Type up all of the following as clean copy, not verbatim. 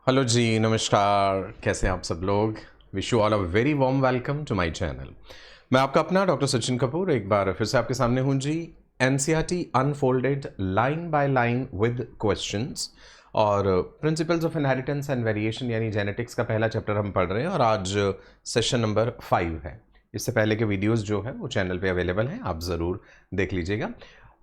Hello जी, नमस्कार। कैसे हैं आप सब लोग? Wish you all a very warm welcome to my channel. मैं आपका अपना डॉक्टर सचिन कपूर एक बार फिर से आपके सामने हूँ जी। NCERT unfolded line by line with questions और principles of inheritance and variation यानी जेनेटिक्स का पहला चैप्टर हम पढ़ रहे हैं और आज सेशन नंबर 5 है। इससे पहले के वीडियोस जो है वो चैनल पे अवेलेबल हैं, आप ज़रूर देख लीजिएगा।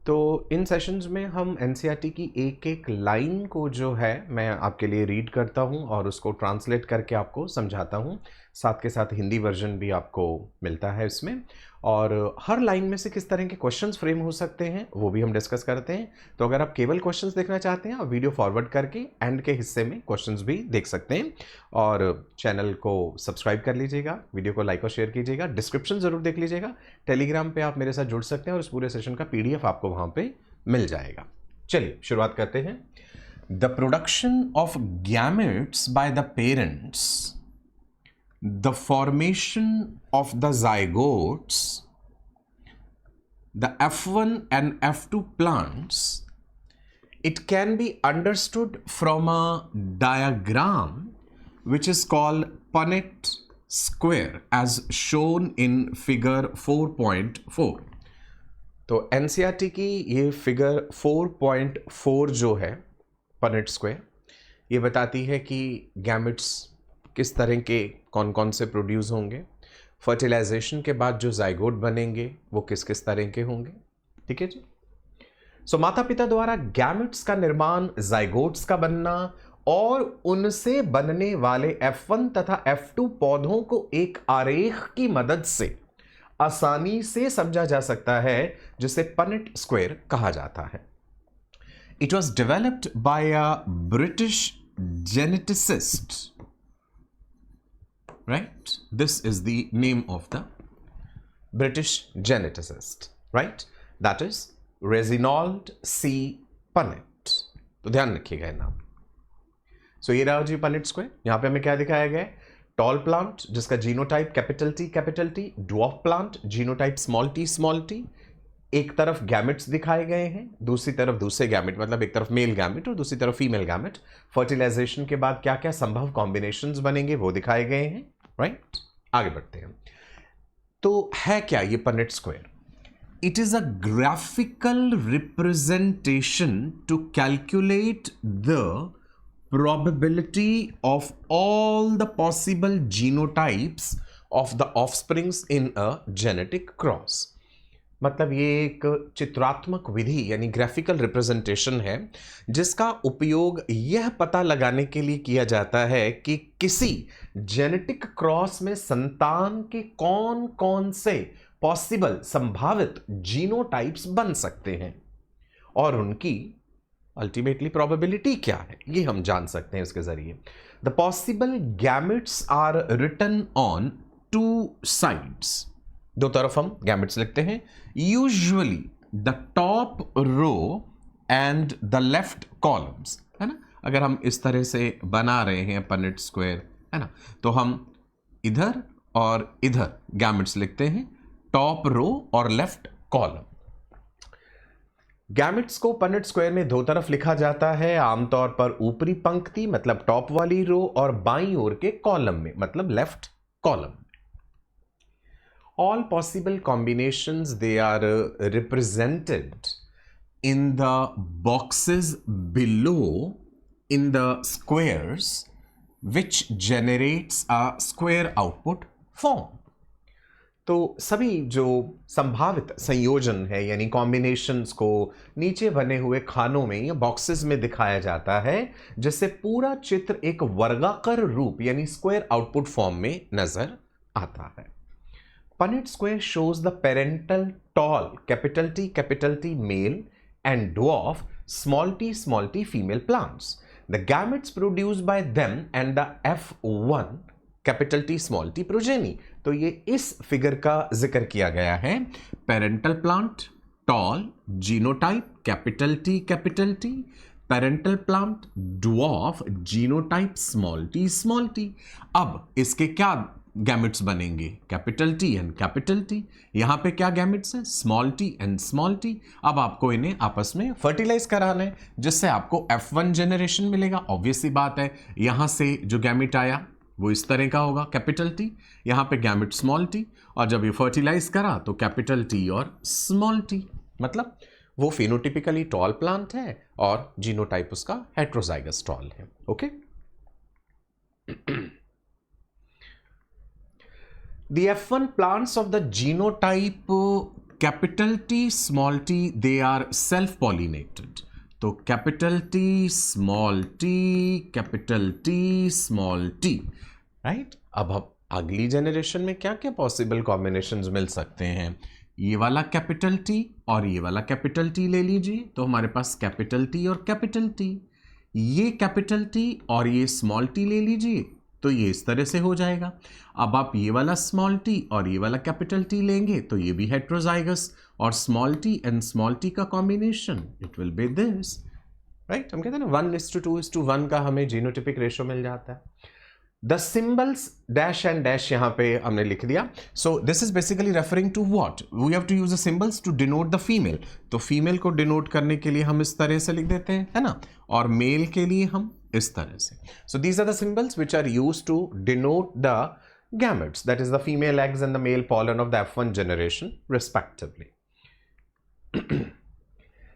तो इन सेशंस में हम एनसीईआरटी की एक एक लाइन को जो है मैं आपके लिए रीड करता हूं और उसको ट्रांसलेट करके आपको समझाता हूं। साथ के साथ हिंदी वर्जन भी आपको मिलता है इसमें, और हर लाइन में से किस तरह के क्वेश्चंस फ्रेम हो सकते हैं वो भी हम डिस्कस करते हैं। तो अगर आप केवल क्वेश्चंस देखना चाहते हैं आप वीडियो फॉरवर्ड करके एंड के हिस्से में क्वेश्चंस भी देख सकते हैं। और चैनल को सब्सक्राइब कर लीजिएगा, वीडियो को लाइक और शेयर कीजिएगा, डिस्क्रिप्शन ज़रूर देख लीजिएगा। टेलीग्राम पे आप मेरे साथ जुड़ सकते हैं और इस पूरे सेशन का पीडीएफ आपको वहाँ पे मिल जाएगा। चलिए शुरुआत करते हैं। The production of gametes by the parents, the formation of the zygotes, the F1 and F2 plants, it can be understood from a diagram which is called Punnett square as shown in figure 4.4। तो NCERT की ये figure 4.4 जो है Punnett square, ये बताती है कि gametes किस तरह के कौन कौन से प्रोड्यूस होंगे, फर्टिलाइजेशन के बाद जो जाइगोट बनेंगे वो किस किस तरह के होंगे। ठीक है जी। सो माता पिता द्वारा गैमेट्स का निर्माण, जाइगोट्स का बनना और उनसे बनने वाले F1 तथा F2 पौधों को एक आरेख की मदद से आसानी से समझा जा सकता है, जिसे पनेट स्क्वायर कहा जाता है। It was developed by a British geneticist, right? This is the name of the British geneticist, right? That is Reginald C. Punnett। तो ध्यान रखिएगा ये नाम। सो ये रहा जी पनेट स्क्वायर। यहां पे हमें क्या दिखाया गया है? टॉल प्लांट जिसका genotype capital T, dwarf plant genotype small T. एक तरफ गैमेट्स दिखाए गए हैं, दूसरी तरफ दूसरे गैमेट, मतलब एक तरफ मेल गैमेट और दूसरी तरफ फीमेल गैमेट। फर्टिलाइजेशन के बाद क्या क्या संभव कॉम्बिनेशंस बनेंगे वो दिखाए गए हैं, राइट? आगे बढ़ते हैं। तो है क्या ये Punnett square? It is a graphical representation to calculate the probability of all the possible genotypes of the offsprings in a genetic cross। मतलब ये एक चित्रात्मक विधि यानी ग्राफिकल रिप्रेजेंटेशन है जिसका उपयोग यह पता लगाने के लिए किया जाता है कि किसी जेनेटिक क्रॉस में संतान के कौन कौन से पॉसिबल संभावित जीनोटाइप्स बन सकते हैं और उनकी अल्टीमेटली प्रोबेबिलिटी क्या है ये हम जान सकते हैं इसके जरिए। The possible gametes are written on two sides, दो तरफ हम गैमेट्स लिखते हैं। Usually the top row and the left columns, है ना? अगर हम इस तरह से बना रहे हैं पनेट स्क्वायर, है ना, तो हम इधर और इधर गैमेट्स लिखते हैं, टॉप रो और लेफ्ट कॉलम। गैमेट्स को पनेट स्क्वायर में दो तरफ लिखा जाता है, आमतौर पर ऊपरी पंक्ति मतलब टॉप वाली रो और बाईं ओर के कॉलम में मतलब left column. All possible combinations, they are represented in the boxes below in the squares which generates a square output form। तो सभी जो संभावित संयोजन है यानी कॉम्बिनेशंस को नीचे बने हुए खानों में या बॉक्सेस में दिखाया जाता है, जिससे पूरा चित्र एक वर्गाकार रूप यानी स्क्वायर आउटपुट फॉर्म में नजर आता है। Punnett square shows the parental tall capital T male and dwarf small t female plants, the gametes produced by them and the F1 capital T small t progeny। तो ये इस figure का जिक्र किया गया है। Parental plant tall genotype capital T, parental plant dwarf genotype small T. अब इसके क्या गैमेट्स बनेंगे, capital T and capital T. यहां पे क्या गैमेट्स हैं, small t and small T. अब आपको इन्हें आपस में फर्टिलाइज कराना है जिससे आपको F1 जनरेशन मिलेगा। ऑब्वियस सी बात है, यहां से जो गैमेट आया वो इस तरह का होगा, कैपिटल टी, यहां पे गैमेट स्मॉल टी, और जब ये फर्टिलाइज करा तो कैपिटल टी और स्मॉल टी, मतलब वो फिनोटिपिकली टॉल प्लांट है और जीनोटाइप उसका हेट्रोजाइगस टॉल है। Okay. The F1 plants of the genotype capital T small t, they are self-pollinated. तो capital T small T, capital T small T, right. अब अगली generation में क्या क्या पॉसिबल कॉम्बिनेशंस मिल सकते हैं, ये वाला कैपिटल टी और ये वाला कैपिटल टी ले लीजिए, तो हमारे पास कैपिटल टी और कैपिटल टी। ये कैपिटल टी और ये स्मॉल टी ले लीजिए, तो ये इस तरह से हो जाएगा। अब आप ये वाला स्मॉल टी और ये वाला कैपिटल टी लेंगे तो ये भी हेट्रोजाइगस, और small t and small t का combination it will be this, right. हम कहते हैं ना 1:2:1 का हमें जीनोटिपिक रेशो मिल जाता है। The symbols dash and dash यहां पे हमने लिख दिया। So this is basically referring to what, we have to use the symbols to denote the female. तो फीमेल को डिनोट करने के लिए हम इस तरह से लिख देते हैं, है ना, और मेल के लिए हम इस तरह से। So these are the symbols which are used to denote the gametes, that is the female eggs and the male pollen of the F1 generation respectively.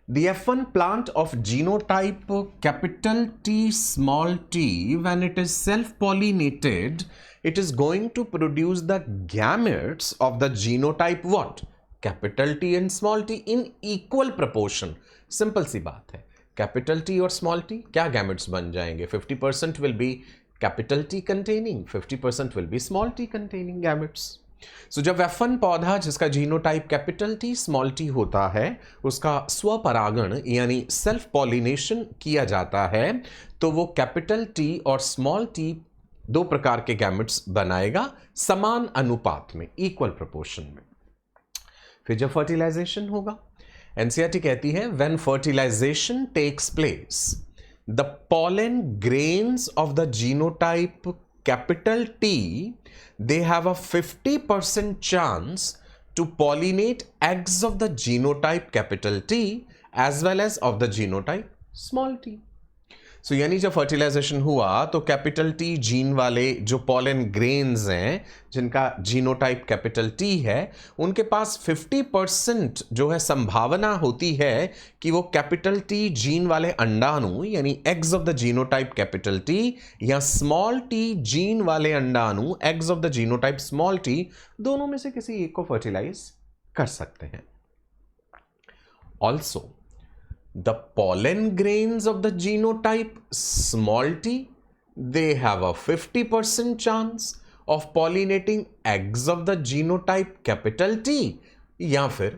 The F1 plant of genotype capital T small t, when it is self-pollinated, it is going to produce the gametes of the genotype what? Capital T and small t in equal proportion. Simple सी बात है, capital T और small t क्या gametes बन जाएंगे, 50% will be capital T containing, 50% will be small t containing gametes. So जब F1 पौधा जिसका genotype capital T small t होता है, उसका स्वपरागण यानी सेल्फ पॉलिनेशन किया जाता है, तो वो कैपिटल T और स्मॉल t दो प्रकार के गैमेट्स बनाएगा समान अनुपात में, इक्वल प्रोपोर्शन में। फिर जब फर्टिलाइजेशन होगा, एनसीईआरटी कहती है when fertilization takes place, the pollen grains of the genotype capital T, they have a 50% chance to pollinate eggs of the genotype capital T as well as of the genotype small t. सो यानी जब fertilisation हुआ तो capital T gene वाले जो pollen grains हैं जिनका genotype capital T है, उनके पास 50% जो है संभावना होती है कि वो कैपिटल टी जीन वाले अंडाणु यानी eggs of the genotype capital T या स्मॉल टी जीन वाले अंडाणु eggs of the genotype small T, दोनों में से किसी एक को फर्टिलाइज कर सकते हैं। Also the pollen grains of the genotype small t, they have a 50% chance of pollinating eggs of the genotype capital T या फिर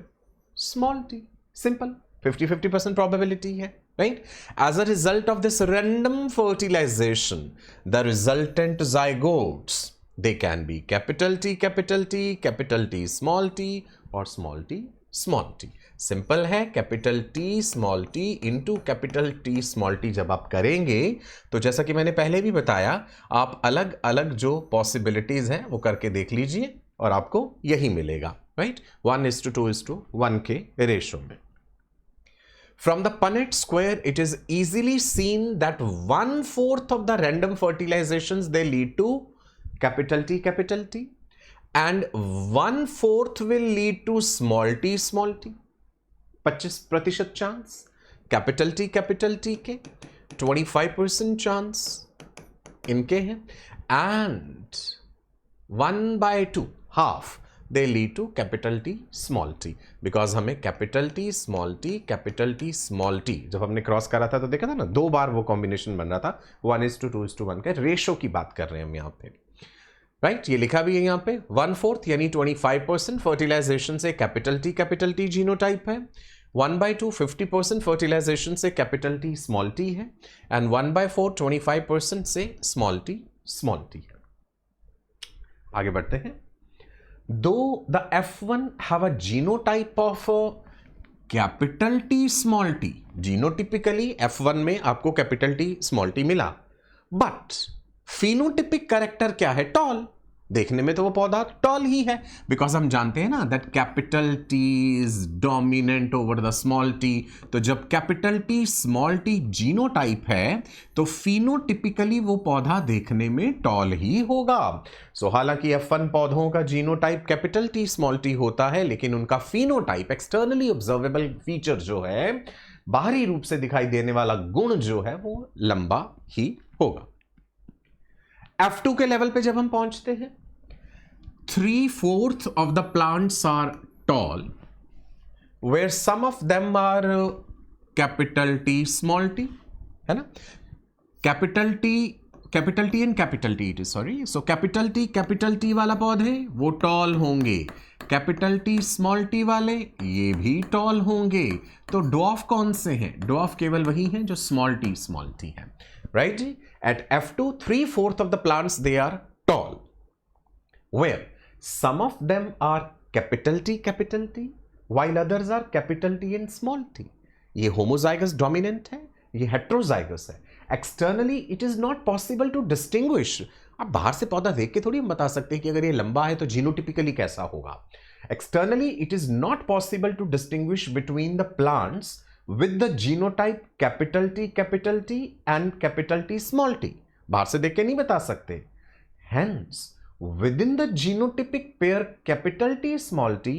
small t. Simple, 50-50% probability है, right? As a result of this random fertilization, the resultant zygotes, they can be capital T, capital T, capital T, small t और small t, small t. Simple है, capital T small t into capital T small t जब आप करेंगे तो जैसा कि मैंने पहले भी बताया, आप अलग अलग जो पॉसिबिलिटीज हैं वो करके देख लीजिए और आपको यही मिलेगा, राइट, 1:2:1 के रेशो में। From the Punnett square, it is easily seen that 1/4 of the random fertilizations they lead to capital T, and 1/4 will lead to small t, 25% chance capital T के, 25% चांस इनके हैं, and 1/2 half they lead to capital T small t, because हमें capital T small t जब हमने cross करा था तो देखा था ना, 2 बार वो कॉम्बिनेशन बन रहा था, 1:2:1 का रेशो की बात कर रहे हैं हम यहाँ पे, राइट। ये लिखा भी है यहाँ पे 1/4 यानी 25% फर्टिलाइजेशन से कैपिटल टी जीनोटाइप है, 1/2 50% फर्टिलाइजेशन से कैपिटल टी स्मॉल टी है, एंड 1/4 25% से स्मॉल टी है। आगे बढ़ते हैं। दो the F1 have a genotype of capital T small T, genotypically F1 में आपको कैपिटल टी स्मॉल टी मिला, बट फिनोटिपिक कैरेक्टर क्या है, टॉल, देखने में तो वो पौधा टॉल ही है, बिकॉज हम जानते हैं ना that capital T is dominant over the small T. तो जब capital T small T genotype है तो फिनोटिपिकली वो पौधा देखने में टॉल ही होगा। सो हालांकि F1 पौधों का genotype capital T small T होता है, लेकिन उनका फिनोटाइप एक्सटर्नली ऑब्जर्वेबल फीचर जो है, बाहरी रूप से दिखाई देने वाला गुण जो है, वो लंबा ही होगा। F2 के लेवल पे जब हम पहुंचते हैं, 3/4 of the plants are tall, where some of them are capital T small t, है ना? capital T and capital T it is, sorry. So capital T वाला पौधे वो टॉल होंगे, कैपिटल T स्मॉल t वाले ये भी टॉल होंगे। तो डॉफ कौन से हैं? डॉफ केवल वही हैं जो स्मॉल t है, right ji. At F2, 3/4 of the plants they are tall, where some of them are capital T, while others are capital T and small t. ये homozygous dominant है, ये heterozygous है। Externally it is not possible to distinguish. अब बाहर से पौधा देख के थोड़ी हम बता सकते हैं कि अगर ये लंबा है तो जीनोटिपिकली कैसा होगा। Externally it is not possible to distinguish between the plants with the genotype capital T and capital T small t. बाहर से देख के नहीं बता सकते। Hence, within the genotypic pair capital T small t,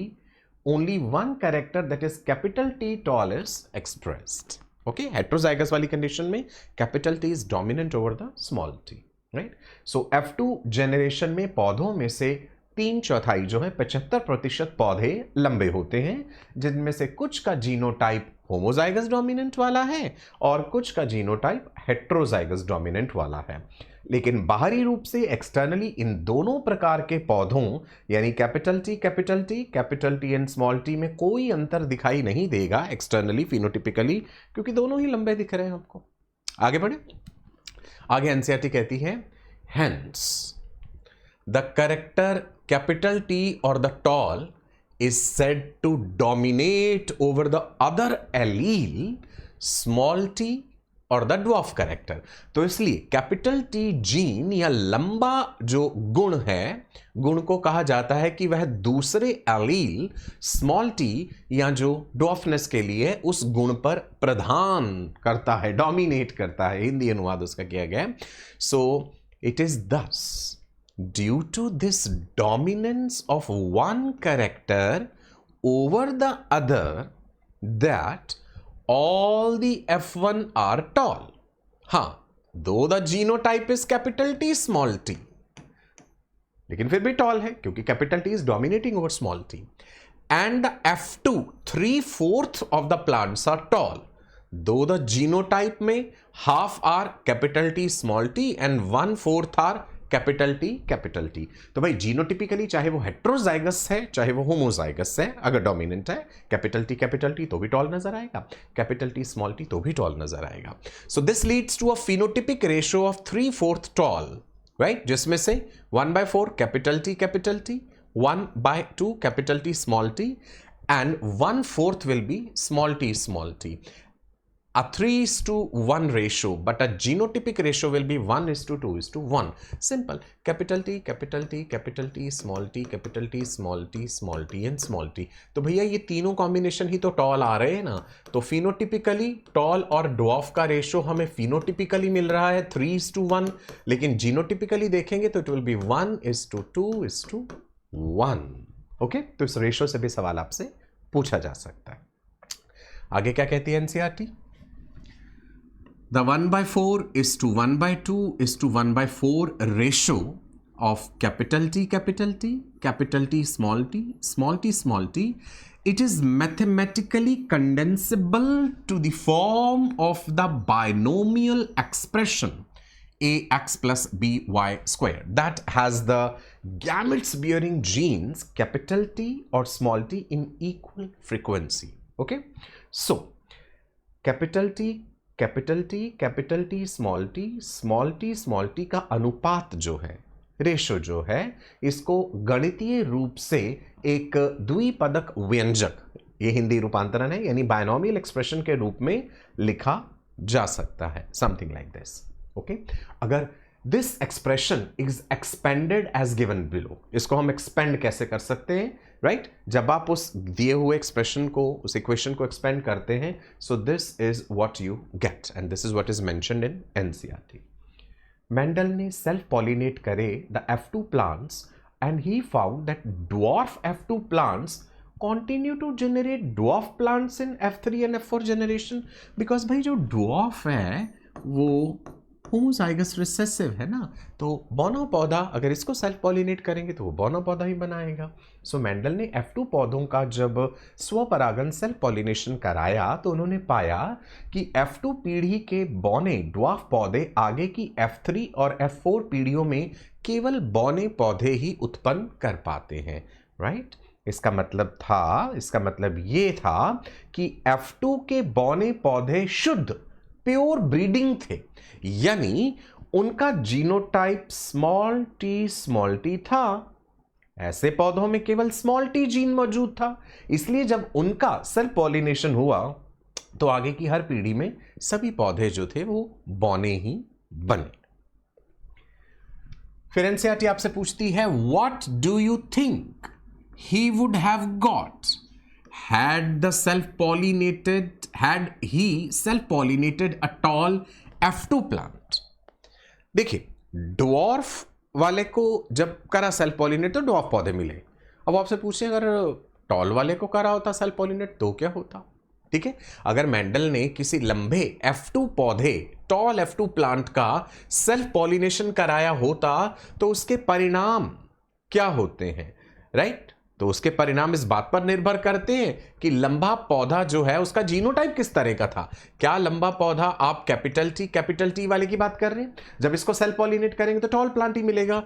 only one character, that is capital T tall, is expressed. Okay, heterozygous वाली condition में capital T is dominant over the small t, right? So F2 generation में पौधों में से 3/4 जो है 75% पौधे लंबे होते हैं, जिनमें से कुछ का जीनोटाइप होमोजाइगस डोमिनेंट वाला है और कुछ का जीनोटाइप हेट्रोजाइगस डोमिनेंट वाला है। लेकिन बाहरी रूप से एक्सटर्नली इन दोनों प्रकार के पौधों यानी capital T and small T में कोई अंतर दिखाई नहीं देगा एक्सटर्नली फिनोटिपिकली, क्योंकि दोनों ही लंबे दिख रहे हैं हमको। आगे बढ़े, आगे एनसीईआरटी कहती है hence the character capital T or the tall is said to dominate over the other allele small t or the dwarf character। तो इसलिए कैपिटल T जीन या लंबा जो गुण है, गुण को कहा जाता है कि वह दूसरे एलील स्मॉल t या जो ड्वार्फनेस के लिए उस गुण पर प्रधान करता है, डोमिनेट करता है, हिंदी अनुवाद उसका किया गया। सो इट इज दस due to this dominance of one character over the other that all the F1 are tall. हाँ, though the genotype is capital T small t, लेकिन फिर भी टॉल है क्योंकि capital T is dominating over small t. And the F2 3/4 of the plants are tall, though the genotype में half are capital T small t and 1/4 are capital T. तो भाई genotypically चाहे वो हेट्रोजाइगस है चाहे वो होमोजाइगस है, अगर डोमिनेंट है कैपिटल टी तो भी टॉल नजर आएगा, कैपिटल टी स्मॉल टी तो भी टॉल नजर आएगा। So this leads to a phenotypic ratio of 3/4 tall, right, जिसमें से 1/4 capital T, 1/2 capital T small t and 1/4 will be small t. A 3:1 ratio, but a genotypic ratio will be 1:2:1. Simple. Capital T, small t, capital T, small t and small t. तो भैया ये तीनों combination ही तो toll आ रहे हैं ना। तो phenotypically toll और ड्वार्फ का रेशियो हमें फिनोटिपिकली मिल रहा है 3:1, लेकिन जीनोटिपिकली देखेंगे तो इट विल बी 1:2:1। ओके, तो इस रेशियो से भी सवाल आपसे पूछा जा सकता है। आगे क्या कहती है NCERT? The 1/4:1/2:1/4 ratio of capital T, small t, it is mathematically condensable to the form of the binomial expression ax plus by square that has the gametes bearing genes capital T or small t in equal frequency. Okay, so capital T, small t का अनुपात जो है, ratio जो है, इसको गणितीय रूप से एक द्विपदक व्यंजक, ये हिंदी रूपांतरण है, यानी बायनोमियल एक्सप्रेशन के रूप में लिखा जा सकता है, समथिंग लाइक दिस। ओके, अगर this expression is expanded as given below. इसको हम एक्सपेंड कैसे कर सकते हैं, राइट? जब आप उस दिए हुए एक्सप्रेशन को, उस इक्वेशन को एक्सपेंड करते हैं, सो this is what you get and this is what is mentioned in NCERT. Mendel ने सेल्फ पॉलिनेट करे the F2 plants and he found that dwarf F2 plants continue to generate dwarf plants in F3 and F4 generation, because भाई जो dwarf है वो homozygous recessive है ना, तो बोनो पौधा अगर इसको सेल्फ पॉलिनेट करेंगे तो वो बोनो पौधा ही बनाएगा। सो मेंडल ने F2 पौधों का जब स्वपरागन सेल्फ पॉलिनेशन कराया तो उन्होंने पाया कि F2 पीढ़ी के बौने ड्वार्फ पौधे आगे की F3 और F4 पीढ़ियों में केवल बौने पौधे ही उत्पन्न कर पाते हैं, राइट? इसका मतलब ये था कि F2 के बौने पौधे शुद्ध प्योर ब्रीडिंग थे, यानी उनका जीनोटाइप स्मॉल टी था। ऐसे पौधों में केवल स्मॉल टी जीन मौजूद था, इसलिए जब उनका सेल्फ पॉलिनेशन हुआ तो आगे की हर पीढ़ी में सभी पौधे जो थे वो बौने ही बने। फिर एनसीईआरटी आपसे पूछती है, what do you think he would have got had he self-pollinated a tall F2 plant। देखिए, ड्वार्फ वाले को जब करा सेल्फ पॉलिनेट तो ड्वार्फ पौधे मिले। अब आपसे पूछें अगर टॉल वाले को करा होता सेल्फ पॉलिनेट तो क्या होता? ठीक है, अगर मेंडल ने किसी लंबे F2 पौधे, टॉल F2 प्लांट का सेल्फ पॉलिनेशन कराया होता तो उसके परिणाम क्या होते हैं, राइट? तो उसके परिणाम इस बात पर निर्भर करते हैं कि लंबा पौधा जो है उसका जीनोटाइप किस तरह का था। क्या लंबा पौधा, आप कैपिटल टी वाले की बात कर रहे हैं, जब इसको सेल्फ पॉलिनेट करेंगे तो टॉल प्लांट ही मिलेगा।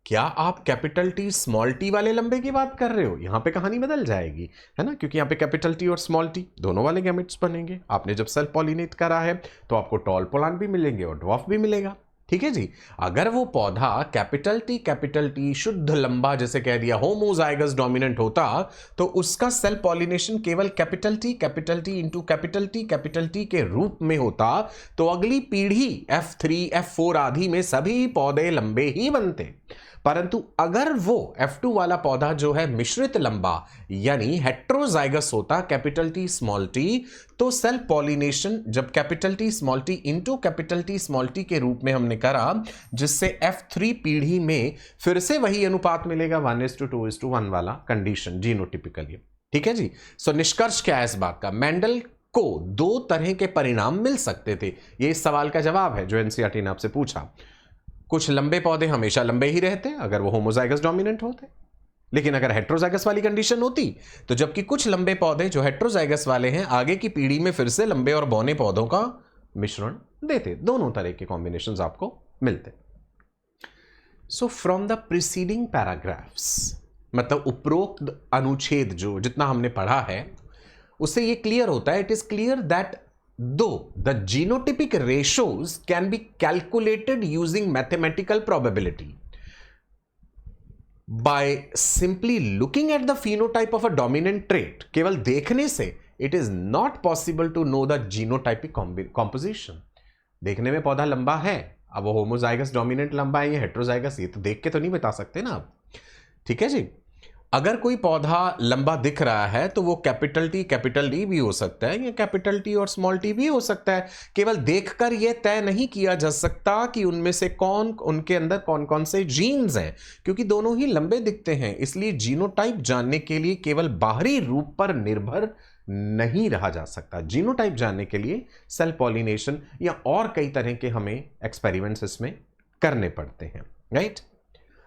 क्या आप कैपिटल टी स्मॉल टी वाले लंबे की बात कर रहे हो? यहां पे कहानी बदल जाएगी, है ना, क्योंकि यहां पे कैपिटल टी और स्मॉल टी दोनों वाले गैमेट्स बनेंगे। आपने जब सेल्फ पॉलिनेट करा है तो आपको टॉल प्लांट भी मिलेंगे और ड्वार्फ भी मिलेगा। ठीक है जी। अगर वो पौधा कैपिटल टी शुद्ध लंबा, जैसे कह दिया होमोजाइगस डोमिनेंट होता, तो उसका सेल्फ पॉलिनेशन केवल capital T into capital T के रूप में होता, तो अगली पीढ़ी F3 F4 आदि में सभी पौधे लंबे ही बनते। परंतु अगर वो F2 वाला पौधा जो है मिश्रित लंबा यानी हेट्रोजाइगस होता, कैपिटल टी स्मॉल टी, तो सेल्फ पॉलिनेशन जब capital T small t into capital T small T के रूप में हमने करा, जिससे F3 पीढ़ी में फिर से वही अनुपात मिलेगा 1:2:1 वाला कंडीशन जीनोटिपिकली। ठीक है जी। सो निष्कर्ष क्या है इस बात का? मेंडल को दो तरह के परिणाम मिल सकते थे। ये इस सवाल का जवाब है जो एनसीईआरटी ने आपसे पूछा। कुछ लंबे पौधे हमेशा लंबे ही रहते अगर वो होमोजाइगस डोमिनेंट होते, लेकिन अगर हेट्रोजाइगस वाली कंडीशन होती तो जबकि कुछ लंबे पौधे जो हेट्रोजाइगस वाले हैं आगे की पीढ़ी में फिर से लंबे और बौने पौधों का मिश्रण देते। दोनों तरह के कॉम्बिनेशंस आपको मिलते। So from the preceding paragraphs, मतलब उपरोक्त अनुच्छेद जो जितना हमने पढ़ा है उससे ये क्लियर होता है, it is clear that though the genotypic ratios can be calculated using mathematical probability, by simply looking at the phenotype of a dominant trait, केवल देखने से it is not possible to know the genotypic composition। देखने में पौधा लंबा है, अब वो होमोजाइगस डोमिनेंट लंबा है या हेट्रोजाइगस, ये तो देख के तो नहीं बता सकते ना आप। ठीक है जी। अगर कोई पौधा लंबा दिख रहा है तो वो कैपिटल टी भी हो सकता है या कैपिटल टी और स्मॉल टी भी हो सकता है। केवल देखकर यह तय नहीं किया जा सकता कि उनमें से उनके अंदर कौन कौन से जीन्स हैं, क्योंकि दोनों ही लंबे दिखते हैं। इसलिए जीनोटाइप जानने के लिए केवल बाहरी रूप पर निर्भर नहीं रहा जा सकता। जीनोटाइप जानने के लिए सेल्फ पॉलिनेशन या और कई तरह के हमें एक्सपेरिमेंट्स इसमें करने पड़ते हैं, right?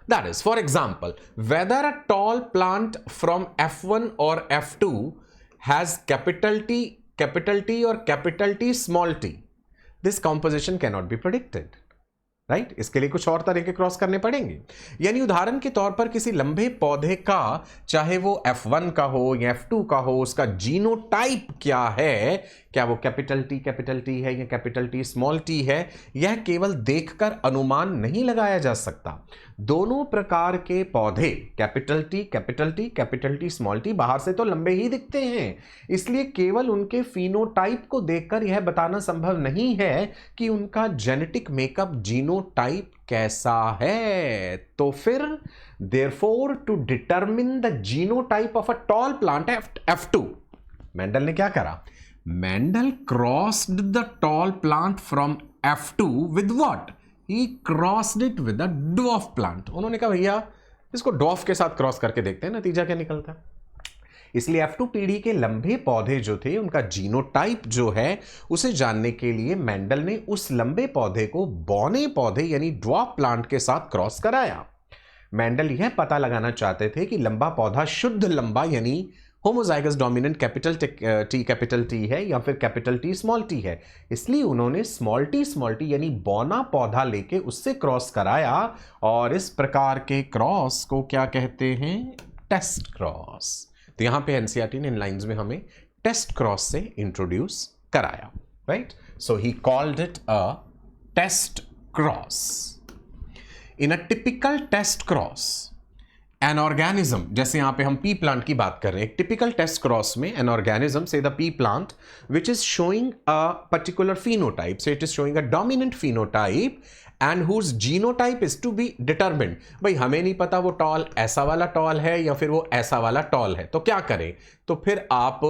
That is, for example, whether a tall plant from F1 or F2 has capital T or capital T small t, this composition cannot be predicted, right? इसके लिए कुछ और तरह के क्रॉस करने पड़ेंगे। यानी उदाहरण के तौर पर किसी लंबे पौधे का, चाहे वो F1 का हो या F2 का हो, उसका जीनोटाइप क्या है क्या वो कैपिटल टी है या कैपिटल टी स्मॉल टी है, यह केवल देखकर अनुमान नहीं लगाया जा सकता। दोनों प्रकार के पौधे कैपिटल टी स्मॉल टी बाहर से तो लंबे ही दिखते हैं, इसलिए केवल उनके फिनोटाइप को देखकर यह बताना संभव नहीं है कि उनका जेनेटिक मेकअप जीनोटाइप कैसा है। तो फिर therefore to determine the genotype of a tall plant F2, Mendel ने क्या करा, Mendel crossed the tall plant from F2 with what, he crossed it with a dwarf plant. उन्होंने कहा भैया इसको ड्वार्फ के साथ क्रॉस करके देखते हैं नतीजा क्या निकलता है। इसलिए F2 पीढ़ी के लंबे पौधे जो थे उनका जीनोटाइप जो है उसे जानने के लिए मेंडल ने उस लंबे पौधे को बौने पौधे यानी ड्वार्फ प्लांट के साथ क्रॉस कराया। मेंडल यह पता लगाना चाहते थे कि लंबा पौधा शुद्ध लंबा यानी होमोजाइगस डोमिनेंट कैपिटल टी है या फिर कैपिटल टी स्मॉल टी है। इसलिए उन्होंने स्मॉल टी यानी बौना पौधा लेके उससे क्रॉस कराया और इस प्रकार के क्रॉस को क्या कहते हैं, टेस्ट क्रॉस। तो यहां पे एनसीईआरटी ने इन लाइंस में हमें टेस्ट क्रॉस से इंट्रोड्यूस कराया, right. So he called it a test cross. In a typical test cross an organism, जैसे यहां पे हम पी प्लांट की बात कर रहे हैं, एक टिपिकल टेस्ट क्रॉस में एन ऑर्गेनिज्म से the P plant which is showing a particular phenotype, so it is showing a dominant phenotype and whose genotype is to be determined। भाई हमें नहीं पता वो टॉल ऐसा वाला टॉल है या फिर वो ऐसा वाला टॉल है, तो क्या करें, तो फिर आप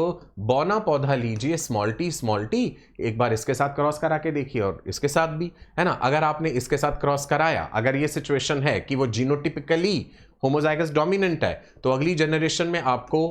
बौना पौधा लीजिए स्मॉल टी, एक बार इसके साथ क्रॉस करा के देखिए और इसके साथ भी, है ना। अगर आपने इसके साथ क्रॉस कराया, अगर ये सिचुएशन है कि वो जीनोटिपिकली होमोजाइगस डोमिनेंट है, तो अगली जनरेशन में आपको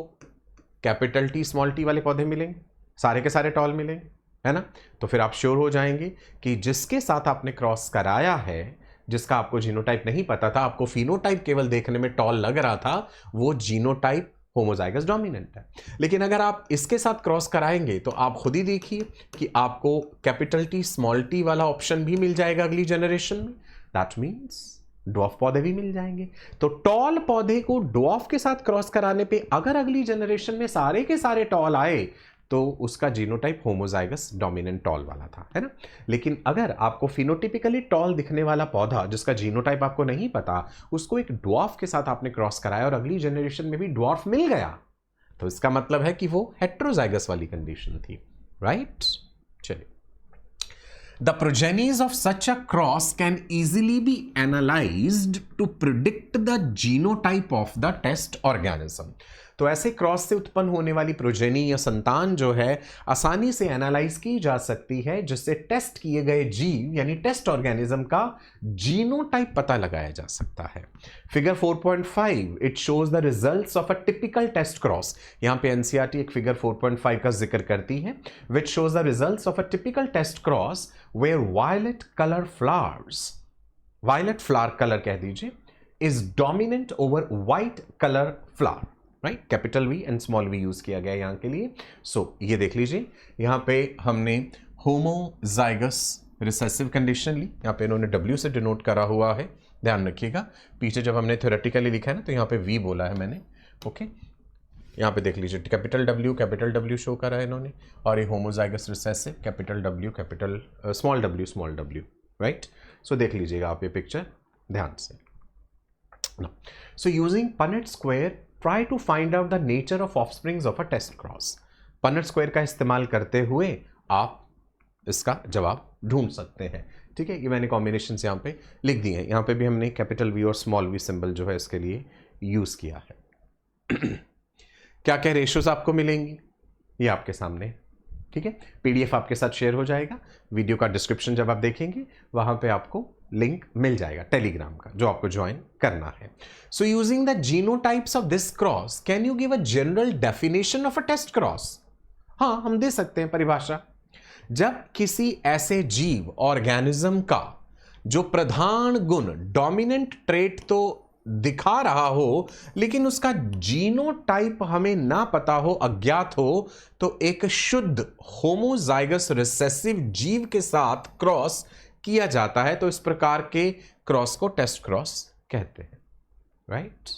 कैपिटल टी स्मॉल टी वाले पौधे मिलेंगे, सारे के सारे टॉल मिलेंगे, है ना। तो फिर आप श्योर हो जाएंगे कि जिसके साथ आपने क्रॉस कराया है, जिसका आपको जीनोटाइप नहीं पता था, आपको फिनोटाइप केवल देखने में टॉल लग रहा था, वो जीनोटाइप होमोजाइगस डोमिनेंट है। लेकिन अगर आप इसके साथ क्रॉस कराएंगे तो आप खुद ही देखिए कि आपको कैपिटल टी स्मॉल टी वाला ऑप्शन भी मिल जाएगा अगली जनरेशन में। दैट मीन्स ड्वार्फ पौधे भी मिल जाएंगे। तो टॉल पौधे को ड्वार्फ के साथ क्रॉस कराने पे अगर अगली जनरेशन में सारे के सारे टॉल आए तो उसका जीनोटाइप होमोजाइगस डोमिनेंट टॉल वाला था, है ना। लेकिन अगर आपको फिनोटिपिकली टॉल दिखने वाला पौधा जिसका जीनोटाइप आपको नहीं पता, उसको एक ड्वार्फ के साथ आपने क्रॉस कराया और अगली जनरेशन में भी ड्वार्फ मिल गया, तो इसका मतलब है कि वो हेट्रोजाइगस वाली कंडीशन थी, राइट। चलिए, the progenies of such a cross can easily be analyzed to predict the genotype of the test organism। तो ऐसे क्रॉस से उत्पन्न होने वाली प्रोजेनी या संतान जो है आसानी से एनालाइज की जा सकती है, जिससे टेस्ट किए गए जीव यानी टेस्ट ऑर्गेनिज्म का जीनोटाइप पता लगाया जा सकता है। Figure 4.5 it shows the results of a typical test cross. यहां पे एनसीईआरटी एक फिगर 4.5 का जिक्र करती है, which shows the results of a typical test cross where violet colour flowers, violet flower colour कह दीजिए, is dominant over white colour flower, right. Capital V and small v use किया गया यहां के लिए। सो ये देख लीजिए, यहां पे हमने होमोजाइगस रिसेसिव कंडीशन ली, यहां पे इन्होंने W से डिनोट करा हुआ है, ध्यान रखिएगा। पीछे जब हमने थ्योरेटिकली लिखा है ना, तो यहां पे V बोला है मैंने, ओके। यहां पे देख लीजिए कैपिटल W शो करा है इन्होंने, और ये homozygous recessive capital W small w, right. So देख लीजिएगा आप ये पिक्चर ध्यान से। So using Punnett square try to find out the nature of offsprings of a test cross। Punnett square का इस्तेमाल करते हुए आप इसका जवाब ढूंढ सकते हैं, ठीक है। ये मैंने कॉम्बिनेशन यहाँ पे लिख दिए हैं, यहाँ पे भी हमने कैपिटल V और स्मॉल v सिंबल जो है इसके लिए यूज किया है। क्या क्या रेशियोज आपको मिलेंगी ये आपके सामने, ठीक है। PDF आपके साथ शेयर हो जाएगा, वीडियो का डिस्क्रिप्शन जब आप देखेंगे वहां पे आपको लिंक मिल जाएगा टेलीग्राम का, जो आपको ज्वाइन करना है। So using the genotypes of this cross can you give a general definition of a test cross. हाँ, हम दे सकते हैं परिभाषा। जब किसी ऐसे जीव ऑर्गेनिज्म का जो प्रधान गुण डोमिनेंट ट्रेट तो दिखा रहा हो, लेकिन उसका जीनोटाइप हमें ना पता हो, अज्ञात हो, तो एक शुद्ध होमोजाइगस रिसेसिव जीव के साथ क्रॉस किया जाता है। तो इस प्रकार के क्रॉस को टेस्ट क्रॉस कहते हैं, right.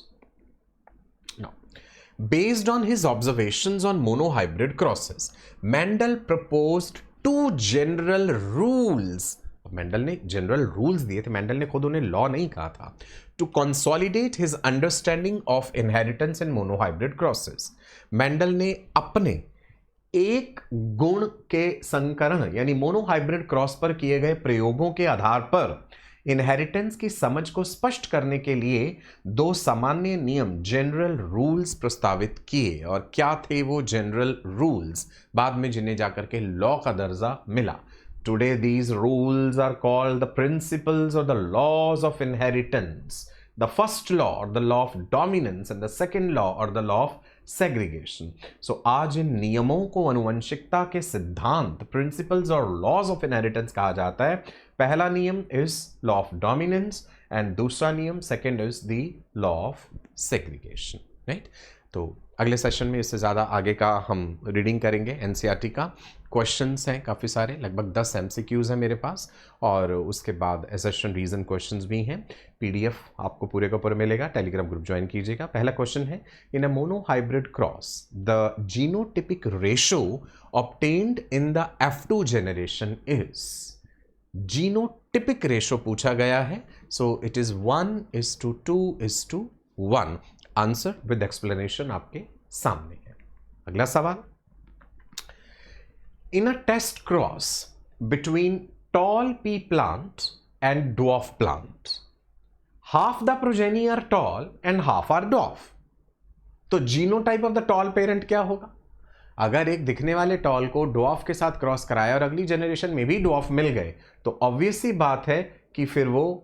Based on his observations on monohybrid crosses, Mendel proposed two general rules. Mendel ने जनरल रूल्स दिए थे, मेंडल ने खुद उन्हें लॉ नहीं कहा था. To consolidate his understanding of inheritance in monohybrid crosses, Mendel ने अपने एक गुण के संकरण यानी मोनोहाइब्रिड क्रॉस पर किए गए प्रयोगों के आधार पर इनहेरिटेंस की समझ को स्पष्ट करने के लिए दो सामान्य नियम जनरल रूल्स प्रस्तावित किए. और क्या थे वो जनरल रूल्स, बाद में जिन्हें जाकर के लॉ का दर्जा मिला. Today these rules are called the principles or the laws of inheritance. The first law or the law of dominance and the second law or the law of segregation. So आज इन नियमों को अनुवंशिकता के सिद्धांत principles और laws of inheritance कहा जाता है. पहला नियम is law of dominance and दूसरा नियम second is the law of segregation. Right? तो अगले सेशन में इससे ज़्यादा आगे का हम रीडिंग करेंगे. एनसीईआरटी का क्वेश्चंस हैं काफ़ी सारे, लगभग 10 एमसीक्यूज़ हैं मेरे पास, और उसके बाद एसेशन रीजन क्वेश्चंस भी हैं. पीडीएफ आपको पूरे का पूरा मिलेगा, टेलीग्राम ग्रुप ज्वाइन कीजिएगा. पहला क्वेश्चन है, in a monohybrid cross the genotypic ratio obtained in the F2 generation is. Genotypic ratio पूछा गया है, so it is 1:2:1. Answer with explanation आपके सामने है. अगला सवाल, in a test cross between tall pea plant and dwarf plant, half the progeny are tall and half are dwarf. तो genotype of the tall parent क्या होगा? अगर एक दिखने वाले टॉल को ड्वार्फ के साथ क्रॉस कराया और अगली जनरेशन में भी ड्वार्फ मिल गए, तो ऑब्वियस सी बात है कि फिर वो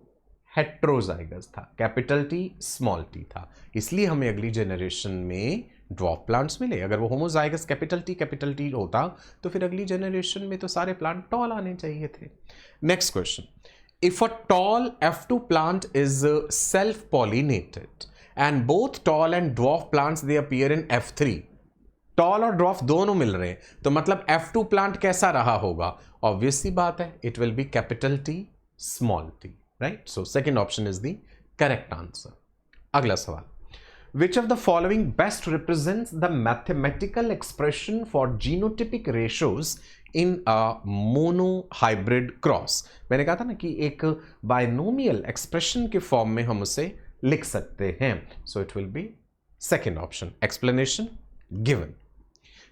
हेट्रोजाइगस था, कैपिटल टी स्मॉल टी था, इसलिए हमें अगली जनरेशन में ड्वार्फ प्लांट्स मिले. अगर वो होमोजाइगस कैपिटल टी होता तो फिर अगली जनरेशन में तो सारे प्लांट टॉल आने चाहिए थे. Next question, if a tall F2 plant is self pollinated and both tall and dwarf plants they appear in F3. Tall और ड्वार्फ दोनों मिल रहे हैं, तो मतलब F2 प्लांट कैसा रहा होगा? ऑब्वियस सी बात है, it will B capital T small T. Right? So second option is the correct answer. अगला सवाल, which of the following best represents the mathematical expression for genotypic ratios in a monohybrid cross? मैंने कहा था ना कि एक binomial expression के form में हम उसे लिख सकते हैं. So it will be second option, explanation given.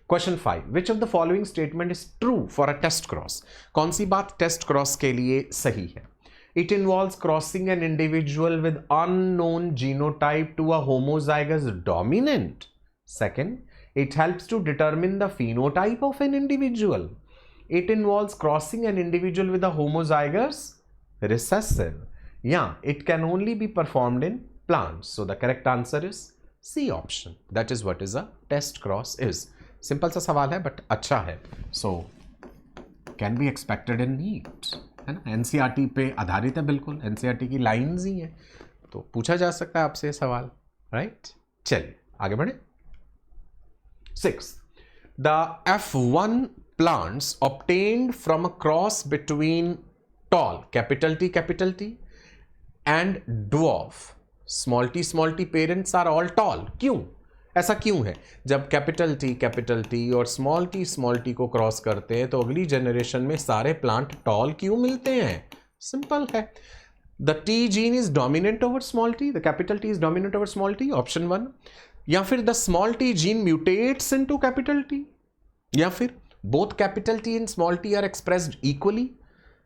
Question 5, which of the following statement is true for a test cross? कौन सी बात टेस्ट क्रॉस के लिए सही है? It involves crossing an individual with unknown genotype to a homozygous dominant. Second, it helps to determine the phenotype of an individual. It involves crossing an individual with a homozygous recessive. Yeah, it can only be performed in plants. So the correct answer is C option. That is what is a test cross is. Simple सा सवाल है but अच्छा है. So can be expected in NEET. है ना, NCERT पे आधारित है, बिल्कुल एनसीईआरटी की लाइंस ही हैं, तो पूछा जा सकता है आपसे सवाल. राइट, चलिए आगे बढ़े. 6, the F1 plants obtained from a cross between tall capital T and dwarf small t parents are all tall. क्यों, ऐसा क्यों है? जब कैपिटल टी और स्मॉल टी को क्रॉस करते हैं तो अगली जनरेशन में सारे प्लांट टॉल क्यों मिलते हैं? सिंपल है, the T gene is dominant over small t, the capital T is dominant over small t, option 1. या फिर the small t gene mutates into capital T, या फिर both capital T and small t are expressed equally,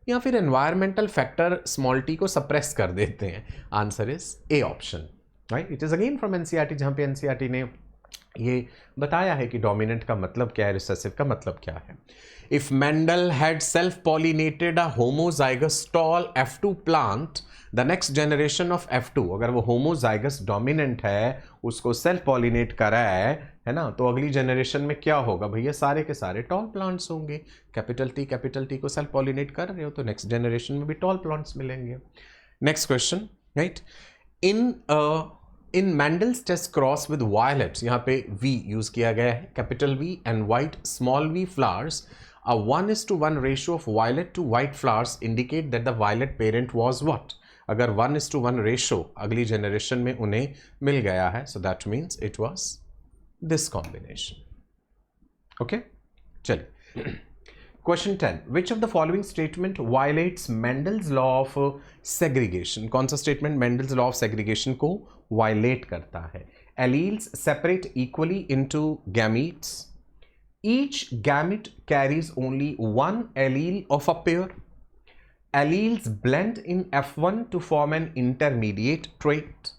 या फिर environmental factor small t को suppress कर देते हैं. Answer is A option. Right, it is again from NCERT, जहां पे एनसीईआरटी ने ये बताया है कि डोमिनेंट का मतलब क्या है, रिसेसिव का मतलब क्या है. If Mendel had self pollinated a homozygous tall F2 plant, the next generation of F2, अगर वो होमोजाइगस डोमिनेंट है, उसको सेल्फ पॉलिनेट करा है ना, तो अगली जनरेशन में क्या होगा भैया? सारे के सारे टॉल प्लांट्स होंगे. कैपिटल टी को सेल्फ पॉलिनेट कर रहे हो तो नेक्स्ट जनरेशन में भी टॉल प्लांट्स मिलेंगे. Next question, right, in Mendel's test cross with violets, यहाँ पे V यूज किया गया है, capital V and white small v flowers, a 1:1 ratio of violet to white flowers indicate that the violet parent was what? अगर 1:1 ratio अगली generation में उन्हें मिल गया है, so that means it was this combination. Okay, चलिए. Question 10. Which of the following statement violates Mendel's law of segregation? कौन सा statement Mendel's law of segregation को violate करता है? Alleles separate equally into gametes. Each gamete carries only one allele of a pair. Alleles blend in F1 to form an intermediate trait.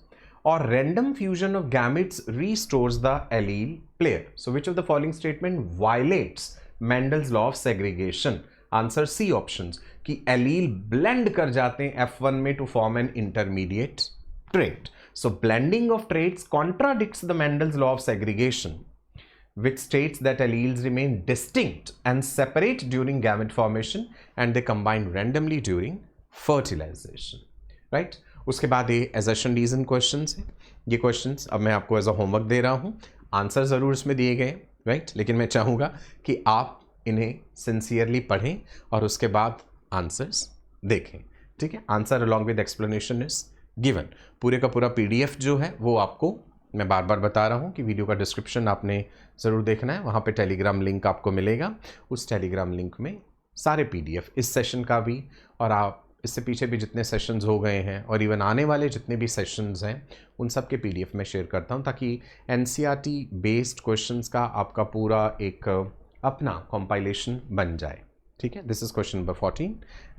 Or random fusion of gametes restores the allele pair. So which of the following statement violates Mendel's law of segregation? Answer C options कि allele blend कर जाते हैं F1 में to form an intermediate trait. So blending of traits contradicts the Mendel's law of segregation, which states that alleles remain distinct and separate during gamete formation and they combine randomly during fertilization. Right? उसके बाद ये assertion reason questions है. ये questions अब मैं आपको as a homework दे रहा हूँ. आंसर ज़रूर इसमें दिए गए, राइट? लेकिन मैं चाहूँगा कि आप इन्हें सिंसियरली पढ़ें और उसके बाद आंसर्स देखें. ठीक है? Answer along with explanation is given. पूरे का पूरा PDF जो है वो आपको मैं बार बार बता रहा हूँ कि वीडियो का डिस्क्रिप्शन आपने ज़रूर देखना है. वहाँ पे टेलीग्राम लिंक आपको मिलेगा. उस टेलीग्राम लिंक में सारे PDF इस सेशन का भी और आप इससे पीछे भी जितने सेशंस हो गए हैं और इवन आने वाले जितने भी सेशंस हैं उन सब के PDF में शेयर करता हूँ ताकि NCERT बेस्ड क्वेश्चंस का आपका पूरा एक अपना कंपाइलेशन बन जाए. ठीक है? This is question number 14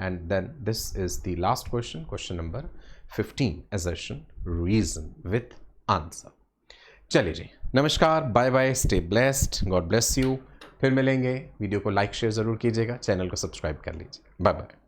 and then this is the last question, question number 15, assertion reason with answer. चलिए जी, नमस्कार, bye bye, stay blessed, God bless you. फिर मिलेंगे. वीडियो को लाइक शेयर ज़रूर कीजिएगा, चैनल को सब्सक्राइब कर लीजिए. Bye bye.